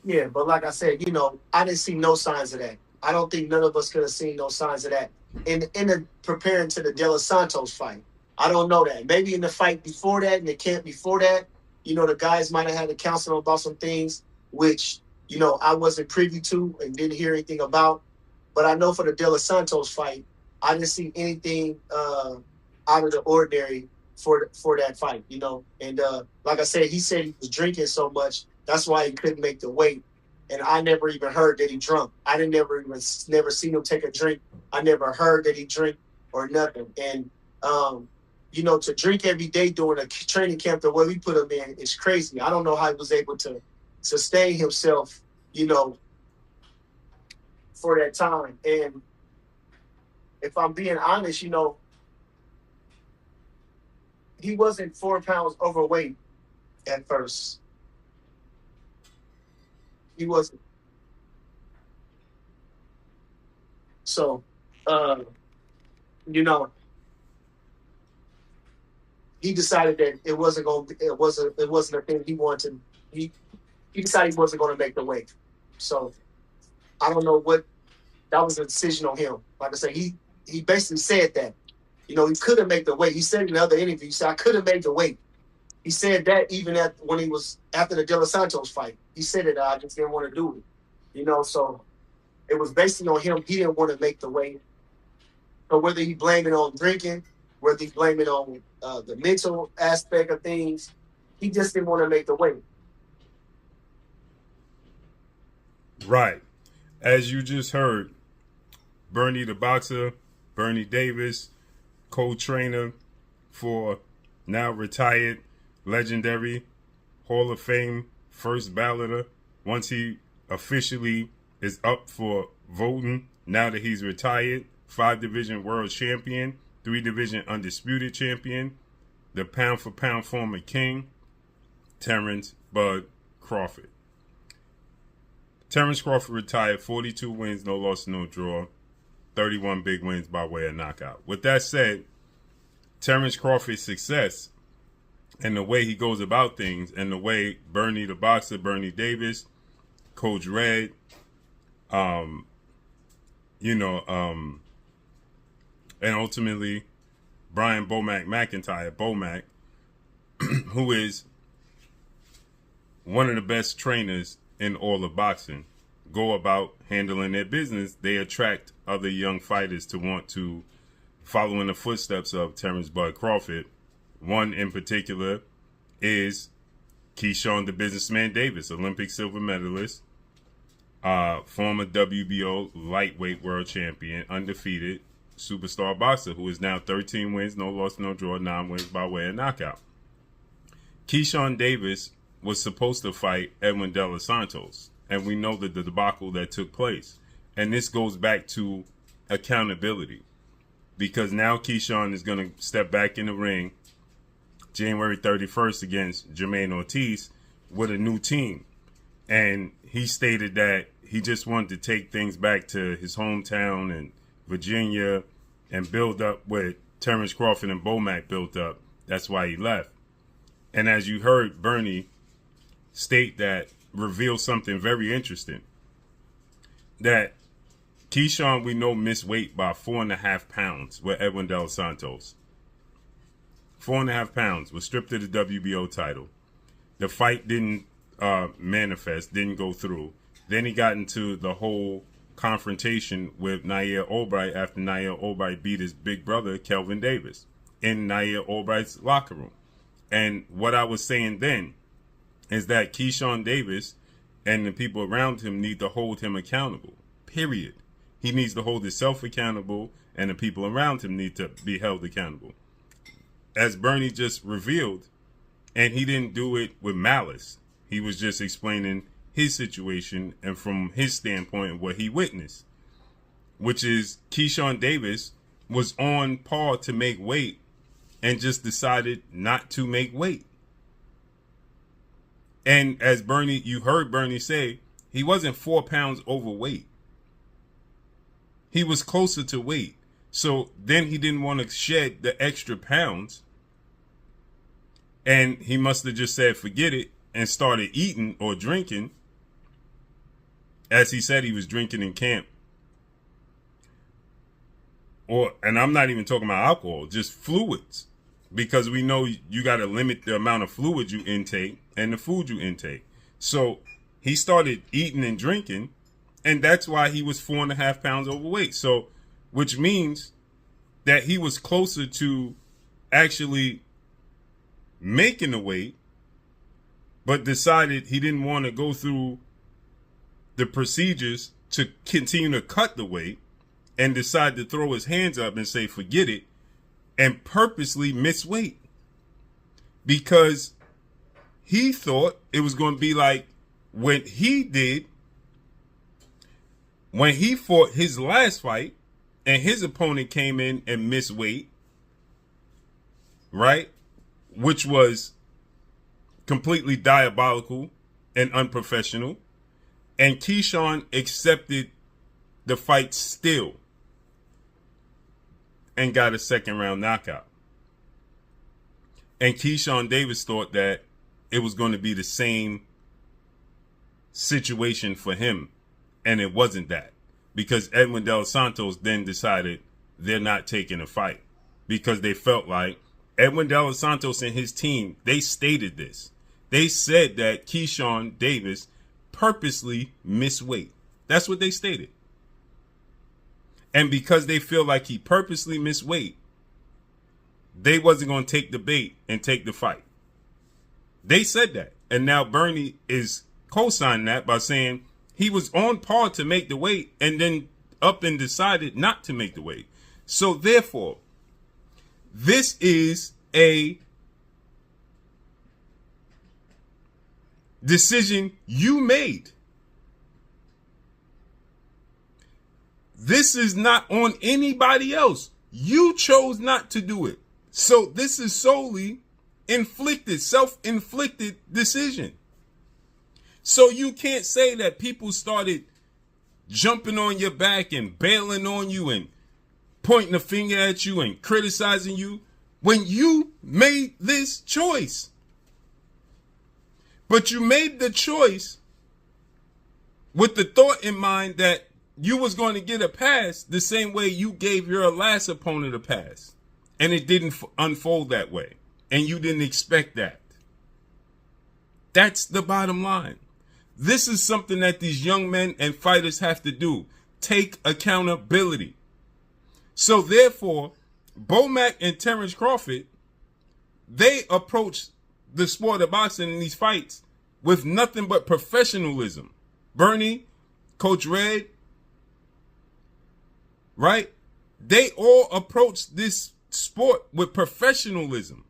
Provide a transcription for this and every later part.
Yeah, but like I said, I didn't see no signs of that. I don't think none of us could have seen no signs of that in the preparing to the Dela Santos fight. I don't know that. Maybe in the fight before that, in the camp before that, the guys might have had to counsel him about some things which I wasn't privy to and didn't hear anything about. But I know for the Dela Santos fight, I didn't see anything out of the ordinary for that fight. And like I said he was drinking so much that's why he couldn't make the weight. And I never even heard that he drunk. I didn't never seen him take a drink. I never heard that he drink or nothing. And to drink every day during a training camp the way we put him in is crazy. I don't know how he was able to sustain himself, for that time. And if I'm being honest, he wasn't 4 pounds overweight at first. He wasn't. So, uh, you know, he decided that it wasn't a thing he wanted. He decided he wasn't going to make the weight. So I don't know what that was a decision on him. Like I said, he basically said that. He couldn't make the weight. He said in other interviews, he said I could have made the weight. He said that even when he was after the De Los Santos fight. He said it. I just didn't want to do it. So it was basically on him. He didn't want to make the weight. So whether he blamed it on drinking, whether he blamed it on the mental aspect of things, he just didn't want to make the weight. Right. As you just heard, Bernie the boxer, Bernie Davis, co-trainer for now retired, legendary, Hall of Fame, first balloter. Once he officially is up for voting, now that he's retired, 5-division world champion, 3-division undisputed champion, the pound-for-pound former king, Terence Bud Crawford. Terence Crawford retired, 42 wins, no loss, no draw, 31 big wins by way of knockout. With that said, Terence Crawford's success and the way he goes about things and the way Bernie the boxer, Bernie Davis, Coach Red, and ultimately Brian Bomac McIntyre, Bomac, who is one of the best trainers in all of boxing, go about handling their business. They attract other young fighters to want to follow in the footsteps of Terence Bud Crawford. One in particular is Keyshawn the Businessman Davis, Olympic silver medalist, former WBO lightweight world champion, undefeated superstar boxer, who is now 13 wins, no loss, no draw, 9 wins by way of knockout. Keyshawn Davis was supposed to fight Edwin Dela Santos, and we know the debacle that took place. And this goes back to accountability, because now Keyshawn is going to step back in the ring January 31st against Jermaine Ortiz with a new team. And he stated that he just wanted to take things back to his hometown and Virginia and build up what Terence Crawford and Bomac built up. That's why he left. And as you heard Bernie state, that revealed something very interesting, that Keyshawn, we know, missed weight by 4.5 pounds with Edwin Dela Santos. 4.5 pounds, was stripped of the WBO title. The fight didn't manifest, didn't go through. Then he got into the whole confrontation with Nair Albright after Nair Albright beat his big brother, Kelvin Davis, in Nair Albright's locker room. And what I was saying then is that Keyshawn Davis and the people around him need to hold him accountable, period. He needs to hold himself accountable, and the people around him need to be held accountable. As Bernie just revealed, and he didn't do it with malice. He was just explaining his situation and from his standpoint what he witnessed, which is Keyshawn Davis was on par to make weight and just decided not to make weight. And as Bernie, you heard Bernie say, he wasn't 4 pounds overweight. He was closer to weight. So then he didn't want to shed the extra pounds. And he must have just said, forget it, and started eating or drinking. as he said, he was drinking in camp. And I'm not even talking about alcohol, just fluids. Because we know you got to limit the amount of fluids you intake and the food you intake. So he started eating and drinking, and that's why he was 4.5 pounds overweight. So, which means that he was closer to actually making the weight, but decided he didn't want to go through the procedures to continue to cut the weight, and decided to throw his hands up and say, forget it, and purposely miss weight. Because he thought it was going to be like when he fought his last fight and his opponent came in and missed weight, right? Which was completely diabolical and unprofessional. And Keyshawn accepted the fight still and got a second round knockout. And Keyshawn Davis thought that it was going to be the same situation for him. And it wasn't that. Because Edwin Dela Santos then decided they're not taking a fight. Because they felt like Edwin Dela Santos and his team, they stated this. They said that Keyshawn Davis purposely missed weight. That's what they stated. And because they feel like he purposely missed weight, they wasn't going to take the bait and take the fight. They said that. And now Bernie is co-signing that by saying he was on par to make the weight and then up and decided not to make the weight. So therefore, this is a decision you made. This is not on anybody else. You chose not to do it. So this is solely inflicted, self-inflicted decision. So you can't say that people started jumping on your back and bailing on you and pointing a finger at you and criticizing you when you made this choice. But you made the choice with the thought in mind that you was going to get a pass the same way you gave your last opponent a pass. And it didn't unfold that way. And you didn't expect that. That's the bottom line. This is something that these young men and fighters have to do. Take accountability. So therefore, Bomac and Terence Crawford, they approach the sport of boxing in these fights with nothing but professionalism. Bernie, Coach Red, right? They all approach this sport with professionalism.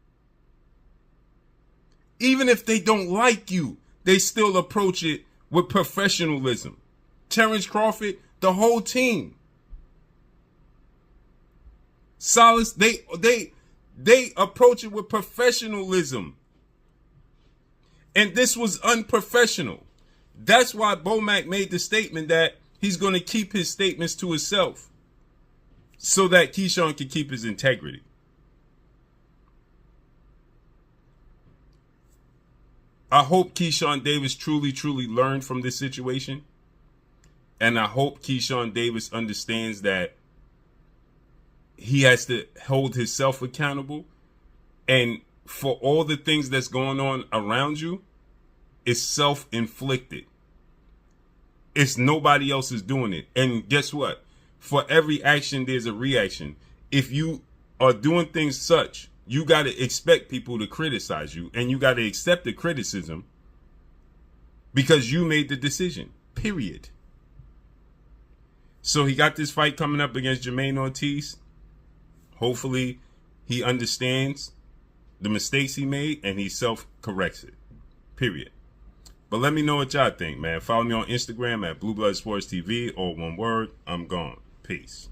Even if they don't like you, they still approach it with professionalism. Terence Crawford, the whole team. Solace, they approach it with professionalism. And this was unprofessional. That's why Bomac made the statement that he's going to keep his statements to himself so that Keyshawn can keep his integrity. I hope Keyshawn Davis truly learned from this situation. And I hope Keyshawn Davis understands that he has to hold himself accountable. And for all the things that's going on around you, it's self-inflicted. It's nobody else is doing it. And guess what? For every action, there's a reaction. If you are doing things such, you got to expect people to criticize you, and you got to accept the criticism because you made the decision, period. So he got this fight coming up against Jermaine Ortiz. Hopefully he understands the mistakes he made and he self-corrects it, period. But let me know what y'all think, man. Follow me on Instagram at Blue Blood Sports TV, or one word, I'm gone. Peace.